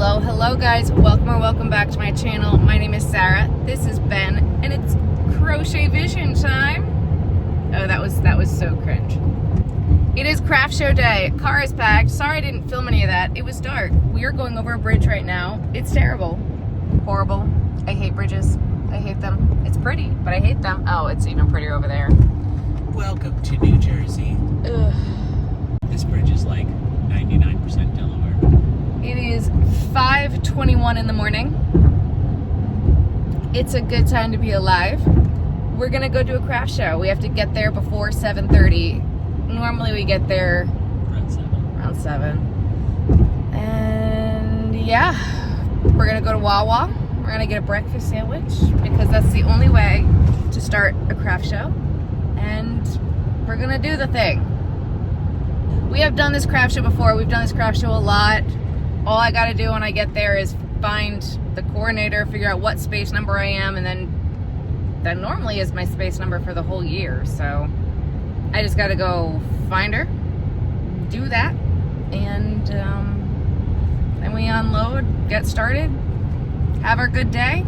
Hello guys, welcome or welcome back to my channel. My name is Sarah, this is Ben, and it's Crochet Vision time. Oh, that was so cringe. It is craft show day. Car is packed. Sorry I didn't film any of that. It was dark. We are going over a bridge right now. It's terrible. Horrible. I hate bridges. I hate them. It's pretty, but I hate them. Oh, it's even prettier over there. Welcome to New Jersey. Ugh. This bridge is like 99% Delaware. It is 5:21 in the morning. It's a good time to be alive. We're gonna go do a craft show. We have to get there before 7:30. Normally we get there around 7. And yeah, we're gonna go to Wawa. We're gonna get a breakfast sandwich because that's the only way to start a craft show. And we're gonna do the thing. We have done this craft show before. We've done this craft show a lot. All I gotta do when I get there is find the coordinator, figure out what space number I am, and then that normally is my space number for the whole year. So I just gotta go find her, do that, and then we unload, get started, have our good day,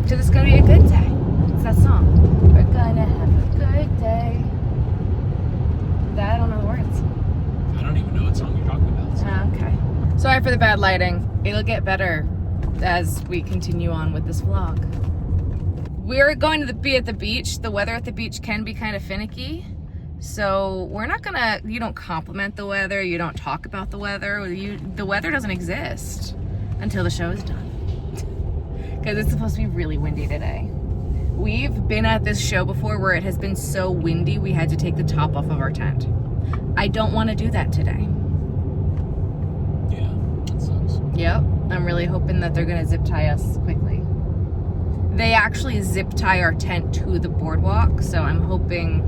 because it's gonna be a good day. It's that song. We're gonna have a good day. I don't know the words. I don't even know what song you're talking about. So. Okay. Sorry for the bad lighting. It'll get better as we continue on with this vlog. We're going to be at the beach. The weather at the beach can be kind of finicky. So we're not gonna, you don't compliment the weather, you don't talk about the weather. The weather doesn't exist until the show is done. Because it's supposed to be really windy today. We've been at this show before where it has been so windy we had to take the top off of our tent. I don't want to do that today. Yeah, that sucks. Yep, I'm really hoping that they're gonna zip tie us quickly. They actually zip tie our tent to the boardwalk, so I'm hoping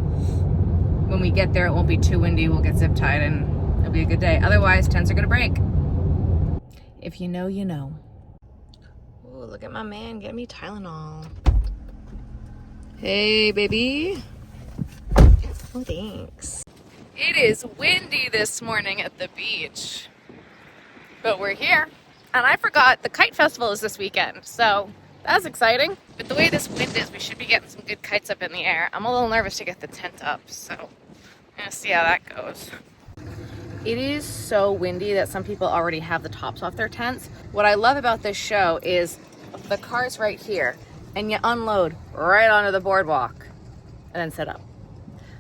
when we get there it won't be too windy, we'll get zip tied and it'll be a good day. Otherwise, tents are gonna break. If you know, you know. Oh, look at my man, get me Tylenol. Hey, baby. Oh, thanks. It is windy this morning at the beach, but we're here. And I forgot the kite festival is this weekend, so that's exciting. But the way this wind is, we should be getting some good kites up in the air. I'm a little nervous to get the tent up, so I'm gonna see how that goes. It is so windy that some people already have the tops off their tents. What I love about this show is the car's right here, and you unload right onto the boardwalk and then set up.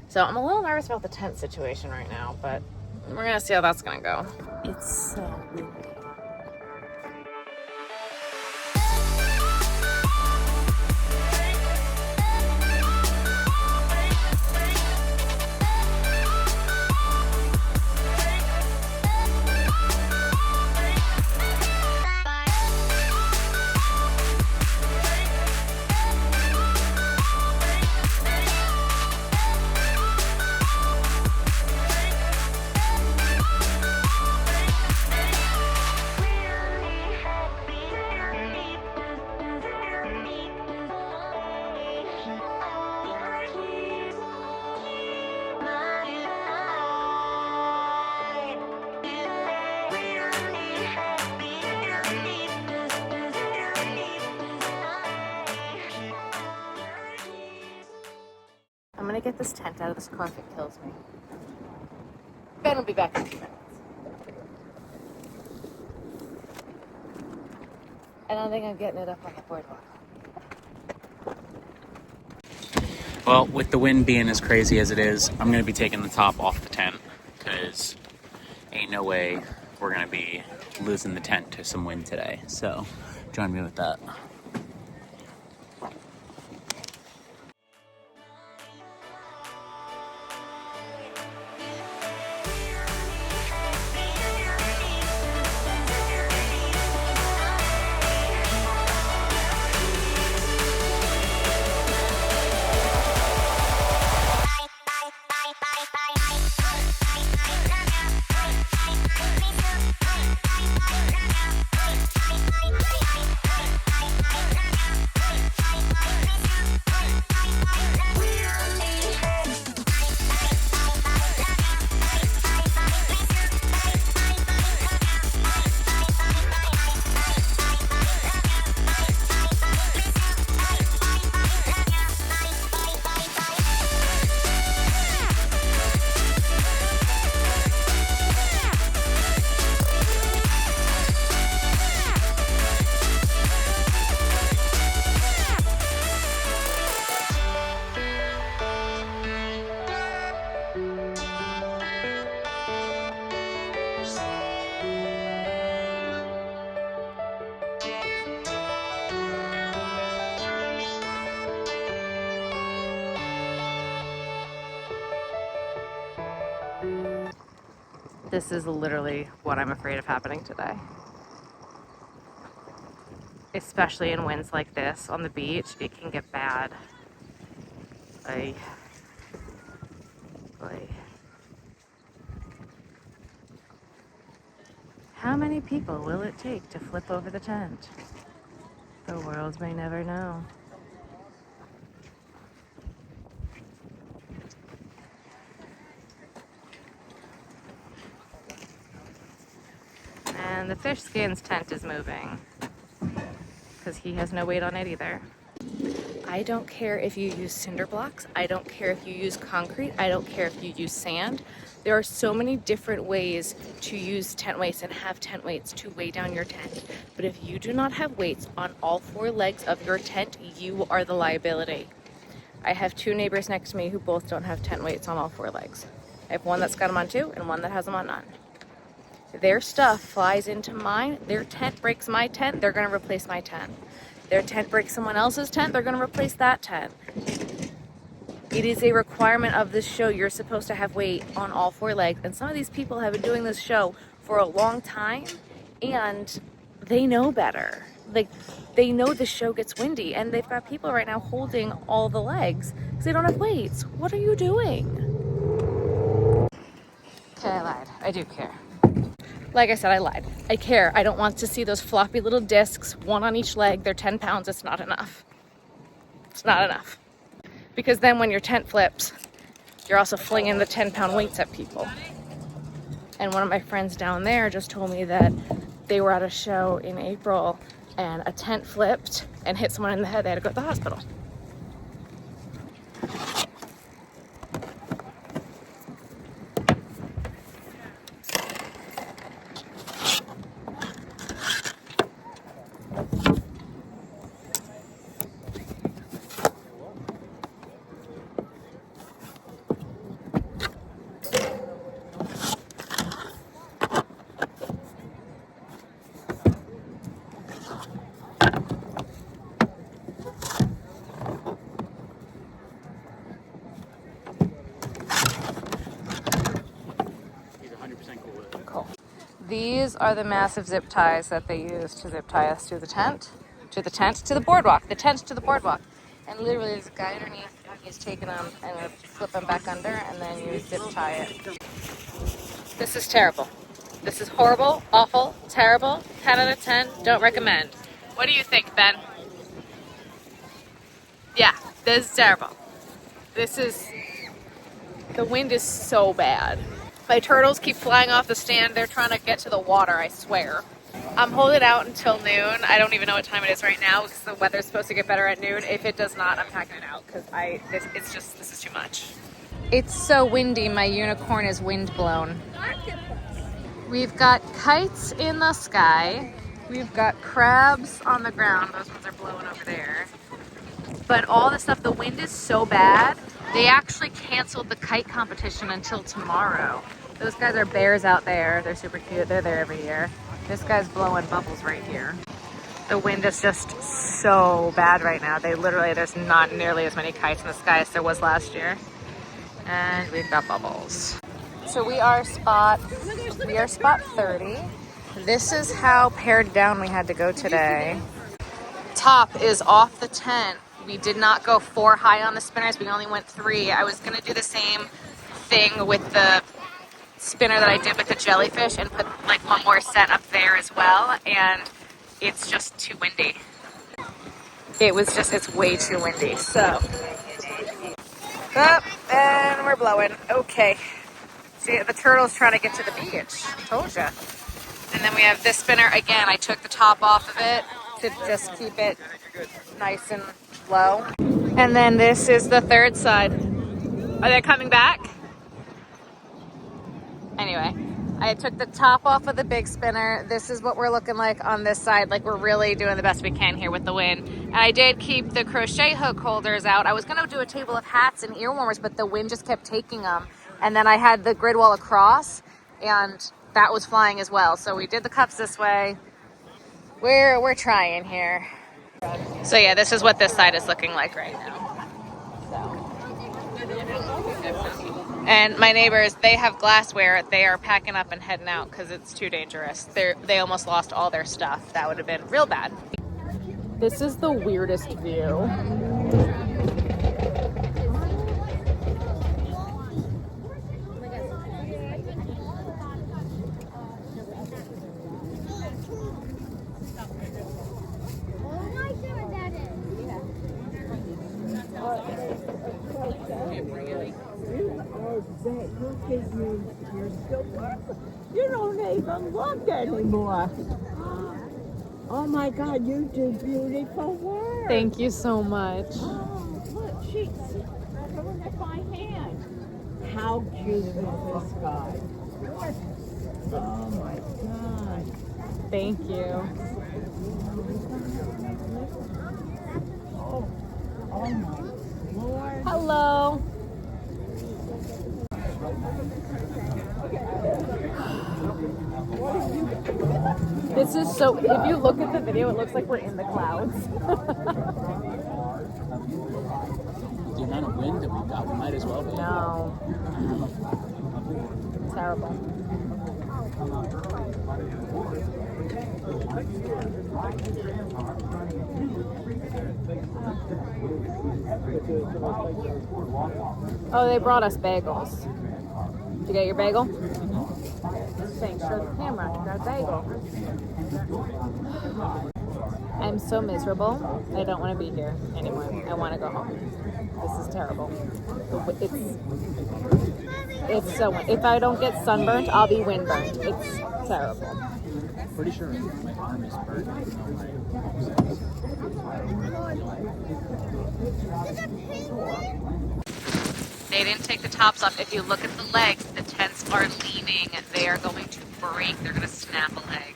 So I'm a little nervous about the tent situation right now, but we're gonna see how that's gonna go. It's so windy. I'm gonna get this tent out of this car if it kills me. Ben will be back in 2 minutes. I don't think I'm getting it up on the boardwalk. Well, with the wind being as crazy as it is, I'm going to be taking the top off the tent because ain't no way we're going to be losing the tent to some wind today. So join me with that. This is literally what I'm afraid of happening today. Especially in winds like this on the beach, it can get bad. Ay. Ay. How many people will it take to flip over the tent? The world may never know. And the fish skins tent is moving because he has no weight on it either. I don't care if you use cinder blocks. I don't care if you use concrete. I don't care if you use sand. There are so many different ways to use tent weights and have tent weights to weigh down your tent. But if you do not have weights on all four legs of your tent, you are the liability. I have two neighbors next to me who both don't have tent weights on all four legs. I have one that's got them on two and one that has them on none. Their stuff flies into mine. Their tent breaks my tent. They're going to replace my tent. Their tent breaks someone else's tent. They're going to replace that tent. It is a requirement of this show. You're supposed to have weight on all four legs. And some of these people have been doing this show for a long time and they know better. Like, they know the show gets windy and they've got people right now holding all the legs because they don't have weights. What are you doing? Okay, I lied. I do care. Like I said, I lied. I care. I don't want to see those floppy little discs, one on each leg. They're 10 pounds. It's not enough. It's not enough. Because then when your tent flips, you're also flinging the 10-pound weights at people. And one of my friends down there just told me that they were at a show in April and a tent flipped and hit someone in the head. They had to go to the hospital. These are the massive zip ties that they use to zip tie us to the tent, to the boardwalk, the tent to the boardwalk. And literally there's a guy underneath, he's taking them and flip them back under and then you zip tie it. This is terrible. This is horrible, awful, terrible, 10 out of 10, don't recommend. What do you think, Ben? Yeah, this is terrible. The wind is so bad. My turtles keep flying off the stand. They're trying to get to the water, I swear. I'm holding out until noon. I don't even know what time it is right now because the weather's supposed to get better at noon. If it does not, I'm packing it out because this is too much. It's so windy. My unicorn is wind blown. We've got kites in the sky. We've got crabs on the ground. Those ones are blowing over there. But all the stuff, the wind is so bad, they actually canceled the kite competition until tomorrow. Those guys are bears out there. They're super cute. They're there every year. This guy's blowing bubbles right here. The wind is just so bad right now. There's not nearly as many kites in the sky as there was last year. And we've got bubbles. So we are spot 30. This is how pared down we had to go today. Top is off the tent. We did not go 4 high on the spinners. We only went 3. I was going to do the same thing with the spinner that I did with the jellyfish and put like one more set up there as well. And it's just too windy. It's way too windy. So, and we're blowing. Okay. See, the turtle's trying to get to the beach. Told ya. And then we have this spinner. Again, I took the top off of it to just keep it nice and low. And then this is the third side. Are they coming back? Anyway, I took the top off of the big spinner. This is what we're looking like on this side. Like, we're really doing the best we can here with the wind. And I did keep the crochet hook holders out. I was going to do a table of hats and ear warmers, but the wind just kept taking them. And then I had the grid wall across, and that was flying as well. So we did the cups this way. We're trying here. So yeah, this is what this side is looking like right now. So. And my neighbors, they have glassware. They are packing up and heading out because it's too dangerous. They almost lost all their stuff. That would have been real bad. This is the weirdest view. You don't even look anymore. Oh my God, you do beautiful work. Thank you so much. Oh, look, she's throwing it by hand. How cute is this guy? Oh my God. Thank you. Oh my Lord. Hello. This is so, if you look at the video, it looks like we're in the clouds. The amount of wind that we've got, we might as well be. No. Terrible. Oh, they brought us bagels. Did you get your bagel? Thanks for the camera. Got a bagel. I'm so miserable. I don't want to be here anymore. I want to go home. This is terrible. It's so. If I don't get sunburnt, I'll be windburnt. It's terrible. Pretty sure my arm is burnt. They didn't take the tops off. If you look at the legs, the tents are leaning. They are going to break. They're going to snap a leg.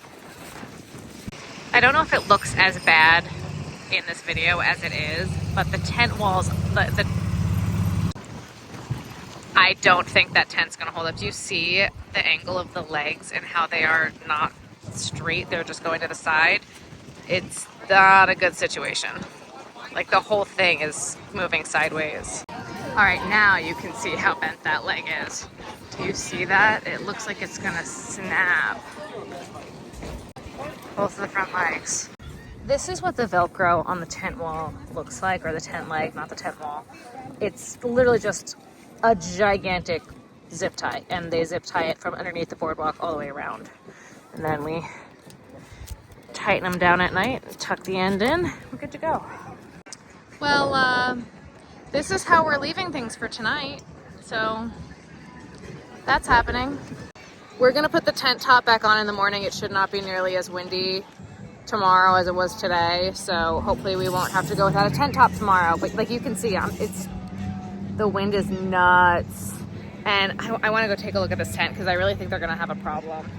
I don't know if it looks as bad in this video as it is, but the tent walls, I don't think that tent's going to hold up. Do you see the angle of the legs and how they are not straight? They're just going to the side. It's not a good situation. Like the whole thing is moving sideways. All right, now you can see how bent that leg is. Do you see that? It looks like it's gonna snap. Both of the front legs. This is what the Velcro on the tent wall looks like, or the tent leg, not the tent wall. It's literally just a gigantic zip tie, and they zip tie it from underneath the boardwalk all the way around. And then we tighten them down at night, tuck the end in, we're good to go. Well, this is how we're leaving things for tonight. So that's happening. We're gonna put the tent top back on in the morning. It should not be nearly as windy tomorrow as it was today. So hopefully we won't have to go without a tent top tomorrow. But like you can see, the wind is nuts. And I wanna go take a look at this tent because I really think they're gonna have a problem.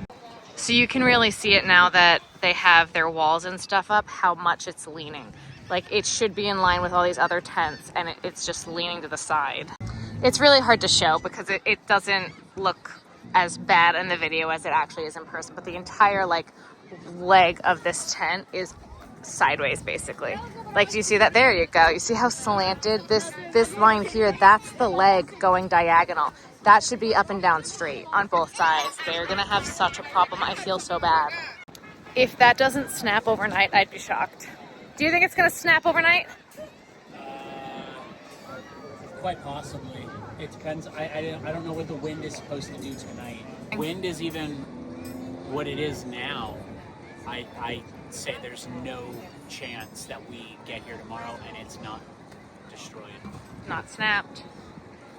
So you can really see it now that they have their walls and stuff up, how much it's leaning. Like it should be in line with all these other tents and it's just leaning to the side. It's really hard to show because it doesn't look as bad in the video as it actually is in person, but the entire like leg of this tent is sideways basically. Like, do you see that? There you go. You see how slanted this line here, that's the leg going diagonal. That should be up and down straight on both sides. They're gonna have such a problem. I feel so bad. If that doesn't snap overnight, I'd be shocked. Do you think it's gonna snap overnight? Quite possibly. It depends. I don't know what the wind is supposed to do tonight. Wind is even what it is now. I say there's no chance that we get here tomorrow and it's not destroyed. Not snapped.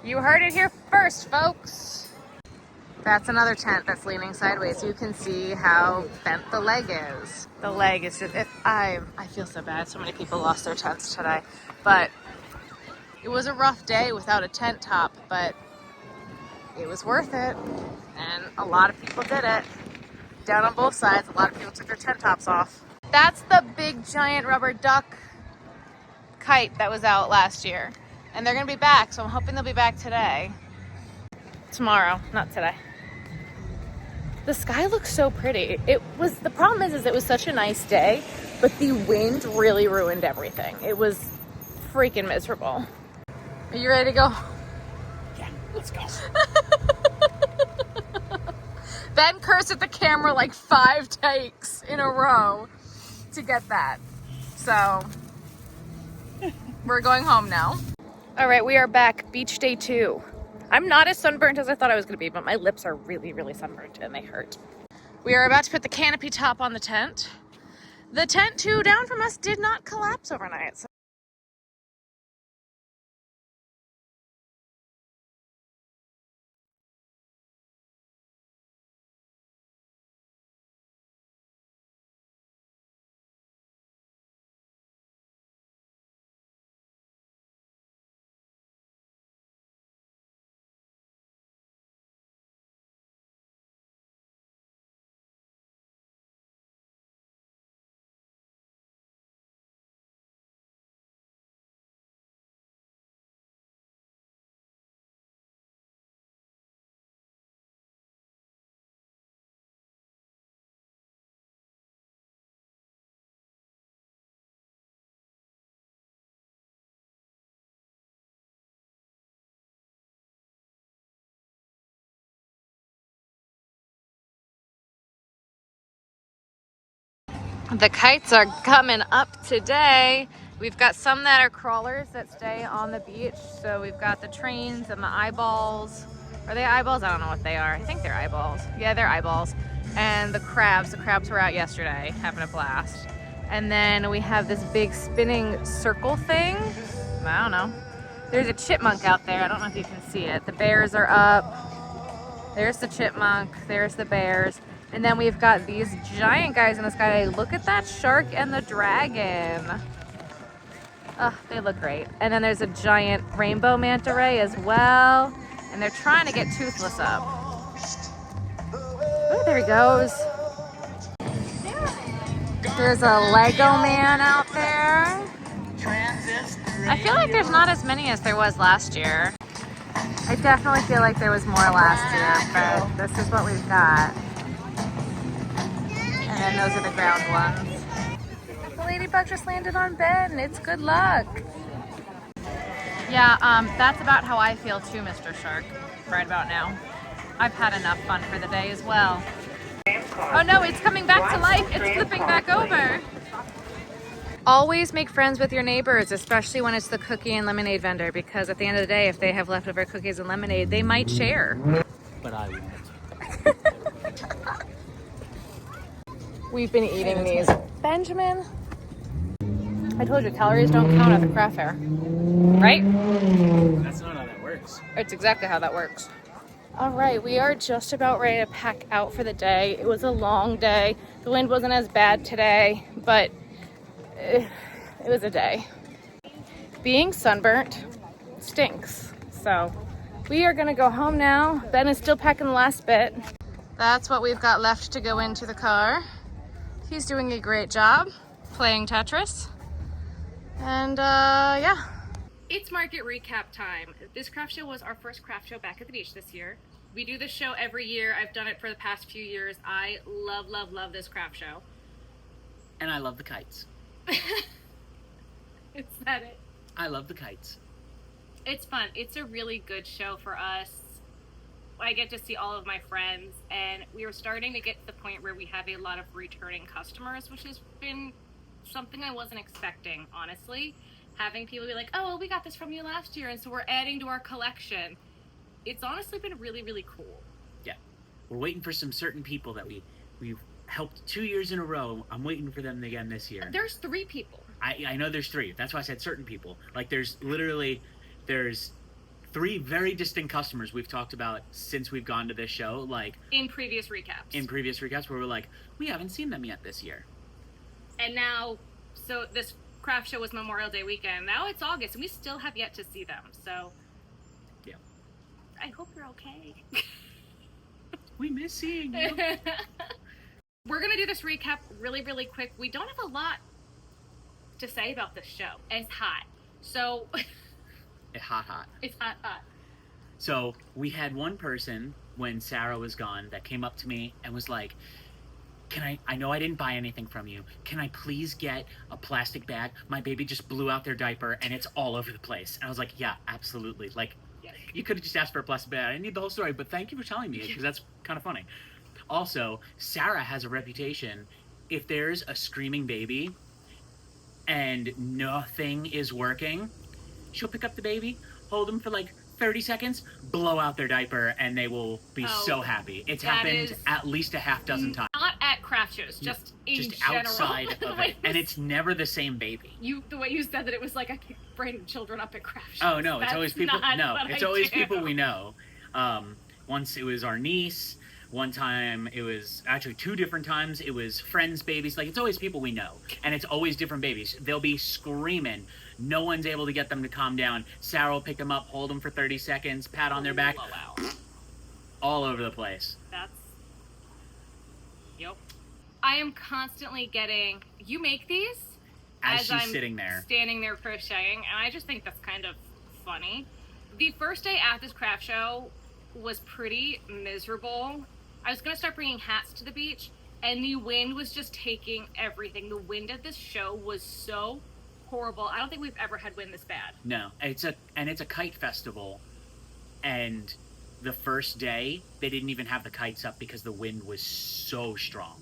You heard it here first, folks. That's another tent that's leaning sideways. You can see how bent the leg is. The leg is just, I feel so bad. So many people lost their tents today. But it was a rough day without a tent top, but it was worth it. And a lot of people did it. Down on both sides, a lot of people took their tent tops off. That's the big giant rubber duck kite that was out last year. And they're gonna be back, so I'm hoping they'll be back today. Tomorrow, not today. The sky looks so pretty. The problem is it was such a nice day, but the wind really ruined everything. It was freaking miserable. Are you ready to go? Yeah. Let's go. Ben cursed at the camera like 5 takes in a row to get that. So we're going home now. All right, we are back. Beach day 2. I'm not as sunburnt as I thought I was gonna be, but my lips are really, really sunburnt and they hurt. We are about to put the canopy top on the tent. The tent 2 down from us did not collapse overnight. So the kites are coming up today. We've got some that are crawlers that stay on the beach. So we've got the trains and the eyeballs. Are they eyeballs? I don't know what they are. I think they're eyeballs. Yeah, they're eyeballs. And the crabs. The crabs were out yesterday, having a blast. And then we have this big spinning circle thing. I don't know. There's a chipmunk out there. I don't know if you can see it. The bears are up. There's the chipmunk. There's the bears. And then we've got these giant guys in the sky. Look at that shark and the dragon. Oh, they look great. And then there's a giant rainbow manta ray as well. And they're trying to get Toothless up. Oh, there he goes. There's a Lego man out there. I feel like there's not as many as there was last year. I definitely feel like there was more last year, but this is what we've got. And then those are the ground ones. The ladybug just landed on Ben. It's good luck. Yeah, that's about how I feel too, Mr. Shark, right about now. I've had enough fun for the day as well. Oh no, it's coming back to life. It's flipping back over. Always make friends with your neighbors, especially when it's the cookie and lemonade vendor, because at the end of the day, if they have leftover cookies and lemonade, they might share. But I won't. We've been eating these. Benjamin, I told you calories don't count at the craft fair, right? That's not how that works. It's exactly how that works. All right, we are just about ready to pack out for the day. It was a long day. The wind wasn't as bad today, but it was a day. Being sunburnt stinks. So we are gonna go home now. Ben is still packing the last bit. That's what we've got left to go into the car. He's doing a great job playing Tetris. And yeah. It's market recap time. This craft show was our first craft show back at the beach this year. We do this show every year. I've done it for the past few years. I love, love, love this craft show. And I love the kites. Is that it? I love the kites. It's fun. It's a really good show for us. I get to see all of my friends, and we are starting to get to the point where we have a lot of returning customers, which has been something I wasn't expecting, honestly. Having people be like, oh, well, we got this from you last year, and so we're adding to our collection. It's honestly been really, really cool. Yeah. We're waiting for some certain people that we've helped 2 years in a row. I'm waiting for them again this year. There's 3 people. I know there's 3. That's why I said certain people. Like there's 3 very distinct customers we've talked about since we've gone to this show. Like in previous recaps. Where we're like, we haven't seen them yet this year. And now, so this craft show was Memorial Day weekend. Now it's August, and we still have yet to see them. So, yeah. I hope you're okay. We miss seeing you. We're gonna do this recap really, really quick. We don't have a lot to say about this show. It's hot. So It's hot. It's hot. So we had one person when Sarah was gone that came up to me and was like, I know I didn't buy anything from you. Can I please get a plastic bag? My baby just blew out their diaper and it's all over the place. And I was like, yeah, absolutely. Like, You could have just asked for a plastic bag. I didn't need the whole story, but thank you for telling me, because that's kind of funny. Also, Sarah has a reputation. If there's a screaming baby and nothing is working, she'll pick up the baby, hold them for like 30 seconds, blow out their diaper, and they will be so happy. It's happened at least a half dozen times. Not at craft shows, just in general. Outside of it. And it's never the same baby. The way you said that, it was like I can't bring children up at craft shows. Oh, no, it's always people. No, it's always people we know. Once it was our niece. One time it was actually 2 different times. It was friends' babies. Like, it's always people we know. And it's always different babies. They'll be screaming. No one's able to get them to calm down. Sarah will pick them up, hold them for 30 seconds, pat on their back. All over the place. Yep. I am constantly getting, you make these? As she's sitting there. Standing there crocheting. And I just think that's kind of funny. The first day at this craft show was pretty miserable. I was going to start bringing hats to the beach, and the wind was just taking everything. The wind at this show was so horrible. I don't think we've ever had wind this bad. No, it's a kite festival, and the first day they didn't even have the kites up because the wind was so strong.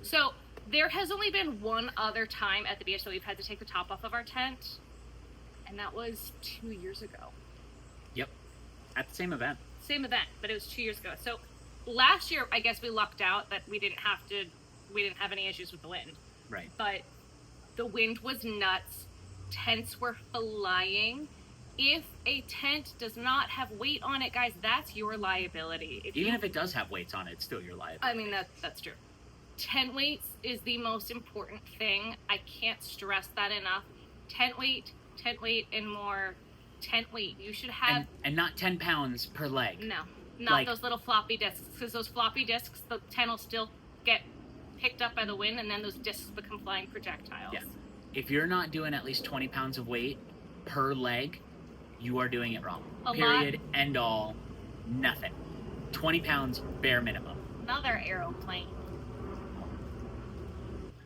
So there has only been one other time at the beach that we've had to take the top off of our tent, and that was 2 years ago. Yep, at the same event. Same event, but it was 2 years ago. So last year, I guess we lucked out that we didn't have any issues with the wind. Right. But the wind was nuts. Tents were flying. If a tent does not have weight on it, guys, that's your liability. Even if it does have weights on it, it's still your liability. I mean, that's true. Tent weights is the most important thing. I can't stress that enough. Tent weight, and more. Tent weight. You should have... And not 10 pounds per leg. No. Not those little floppy discs. Because those floppy discs, the tent will still get picked up by the wind, and then those discs become flying projectiles. Yeah. If you're not doing at least 20 pounds of weight per leg, you are doing it wrong. Period. End all. Nothing. 20 pounds bare minimum. Another aeroplane.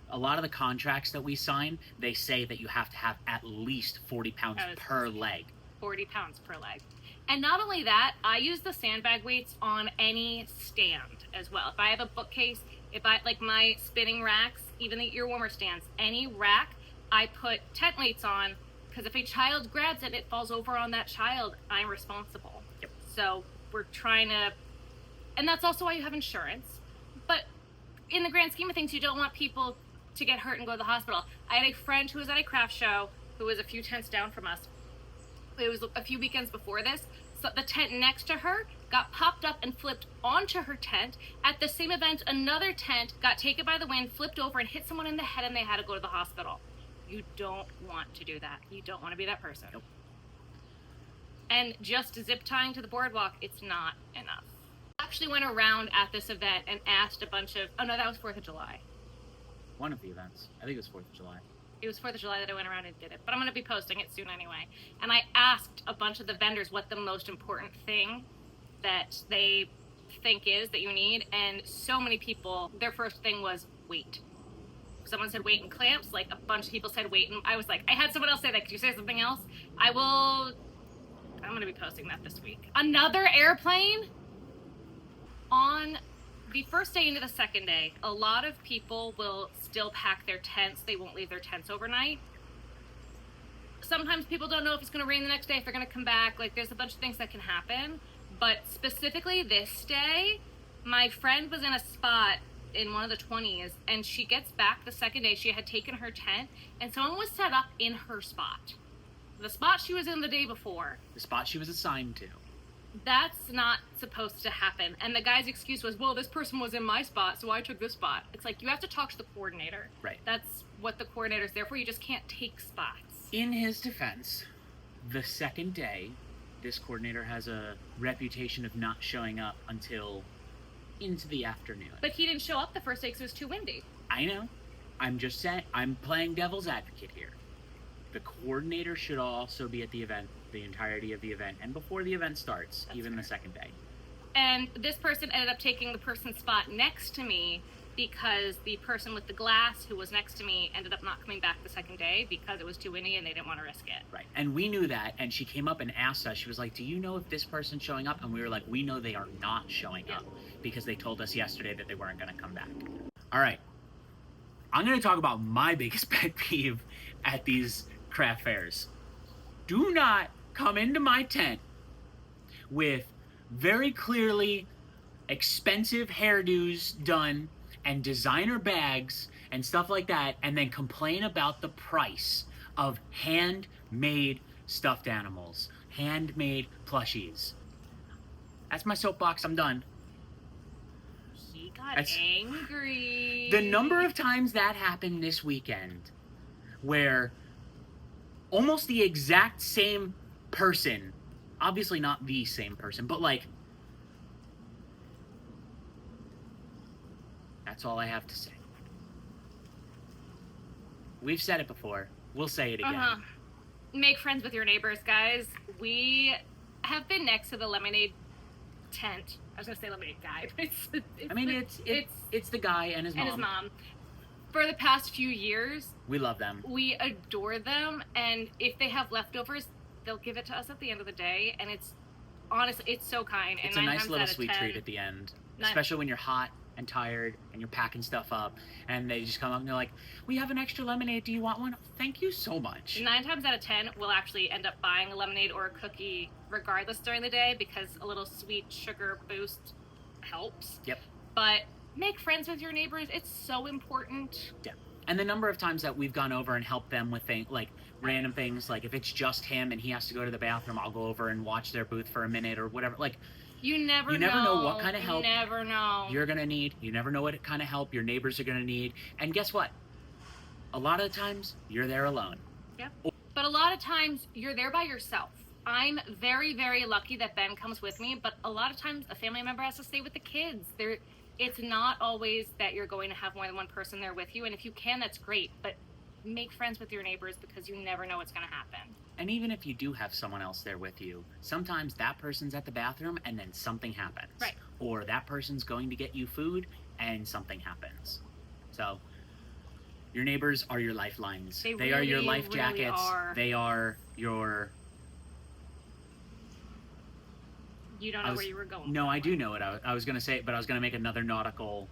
A lot of the contracts that we sign, they say that you have to have at least 40 pounds per leg. 40 pounds per leg. And not only that, I use the sandbag weights on any stand as well. If I have a bookcase, if I like my spinning racks, even the ear warmer stands, any rack, I put tent weights on, because if a child grabs it, it falls over on that child, I'm responsible. Yep. So we're trying to, and that's also why you have insurance. But in the grand scheme of things, you don't want people to get hurt and go to the hospital. I had a friend who was at a craft show who was a few tents down from us. It was a few weekends before this. So the tent next to her got popped up and flipped onto her tent. At the same event, another tent got taken by the wind, flipped over, and hit someone in the head, and they had to go to the hospital. You don't want to do that. You don't want to be that person. Nope. And just zip tying to the boardwalk, it's not enough. I actually went around at this event and asked a bunch of... Oh, no, that was 4th of July. One of the events. I think it was 4th of July. It was 4th of July that I went around and did it. But I'm going to be posting it soon anyway. And I asked a bunch of the vendors what the most important thing that they think is that you need. And so many people, their first thing was weight. Someone said weight and clamps. Like a bunch of people said weight. And I was like, I had someone else say that. Could you say something else? I'm going to be posting that this week. Another airplane? On the first day into the second day, a lot of people will still pack their tents. They won't leave their tents overnight. Sometimes people don't know if it's going to rain the next day, if they're going to come back. Like, there's a bunch of things that can happen. But specifically this day, my friend was in a spot in one of the 20s, and she gets back the second day. She had taken her tent, and someone was set up in her spot. The spot she was in the day before. The spot she was assigned to. That's not supposed to happen. And the guy's excuse was, well, this person was in my spot, so I took this spot. It's like, you have to talk to the coordinator. Right. That's what the coordinator's there for. You just can't take spots. In his defense, the second day, this coordinator has a reputation of not showing up until into the afternoon. But he didn't show up the first day because it was too windy. I know. I'm just saying, I'm playing devil's advocate here. The coordinator should also be at the event, the entirety of the event, and before the event starts, even the second day. And this person ended up taking the person's spot next to me, because the person with the glass who was next to me ended up not coming back the second day because it was too windy and they didn't want to risk it. Right. And we knew that, and she came up and asked us, she was like, do you know if this person's showing up? And we were like, we know they are not showing up because they told us yesterday that they weren't going to come back. All right. I'm going to talk about my biggest pet peeve at these craft fairs. Do not come into my tent with very clearly expensive hairdos done and designer bags and stuff like that, and then complain about the price of handmade stuffed animals, handmade plushies. That's my soapbox. I'm done. He got angry. The number of times that happened this weekend where almost the exact same person, obviously not the same person, but like, that's all I have to say. We've said it before. We'll say it again. Make friends with your neighbors, guys. We have been next to the lemonade tent. I was gonna say lemonade guy, but it's the guy and his mom. And his mom. For the past few years. We love them. We adore them, and if they have leftovers, they'll give it to us at the end of the day, and it's honestly, it's so kind. It's a nice little sweet treat at the end, especially when you're hot and tired and you're packing stuff up, and they just come up and they're like, we have an extra lemonade, do you want one? Thank you so much. 9 times out of 10 we'll actually end up buying a lemonade or a cookie regardless during the day, because a little sweet sugar boost helps. Yep. But make friends with your neighbors. It's so important. Yeah. And the number of times that we've gone over and helped them with things like random things, like if it's just him and he has to go to the bathroom, I'll go over and watch their booth for a minute or whatever. Like, you never know what kind of help you're gonna need. You never know what kind of help your neighbors are gonna need. And guess what? A lot of the times you're there alone. Yep. But a lot of times you're there by yourself. I'm very, very lucky that Ben comes with me, but a lot of times a family member has to stay with the kids. It's not always that you're going to have more than one person there with you, and if you can, that's great, but make friends with your neighbors because you never know what's going to happen. And even if you do have someone else there with you, sometimes that person's at the bathroom and then something happens. Right. Or that person's going to get you food and something happens. So your neighbors are your lifelines. They are your life jackets. Are. They are your... You don't know where you were going. No, I do know it. I was going to say it, but I was going to make another nautical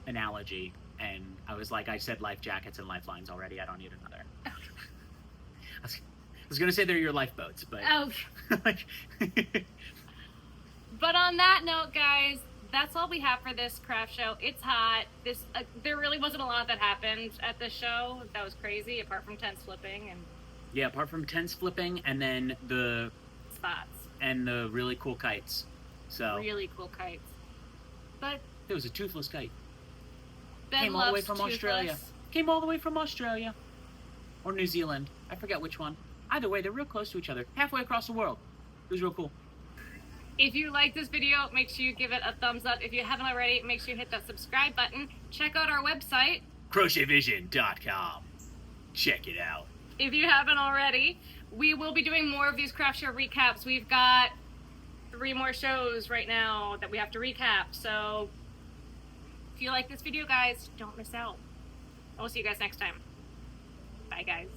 analogy. And I was like, I said life jackets and lifelines already. I don't need another. I was going to say they're your lifeboats, but... Oh. But on that note, guys, that's all we have for this craft show. It's hot. There really wasn't a lot that happened at this show. That was crazy, apart from tents flipping and... Yeah, apart from tents flipping and then the... spots. And the really cool kites. So... Really cool kites. But... It was a toothless kite. Ben Came all the way from toothless. Australia. Came all the way from Australia. Or New Zealand. I forget which one. Either way, they're real close to each other. Halfway across the world. It was real cool. If you like this video, make sure you give it a thumbs up. If you haven't already, make sure you hit that subscribe button. Check out our website. CrochetVision.com. Check it out. If you haven't already, we will be doing more of these craft show recaps. We've got 3 more shows right now that we have to recap. So if you like this video, guys, don't miss out. I'll see you guys next time. Bye, guys.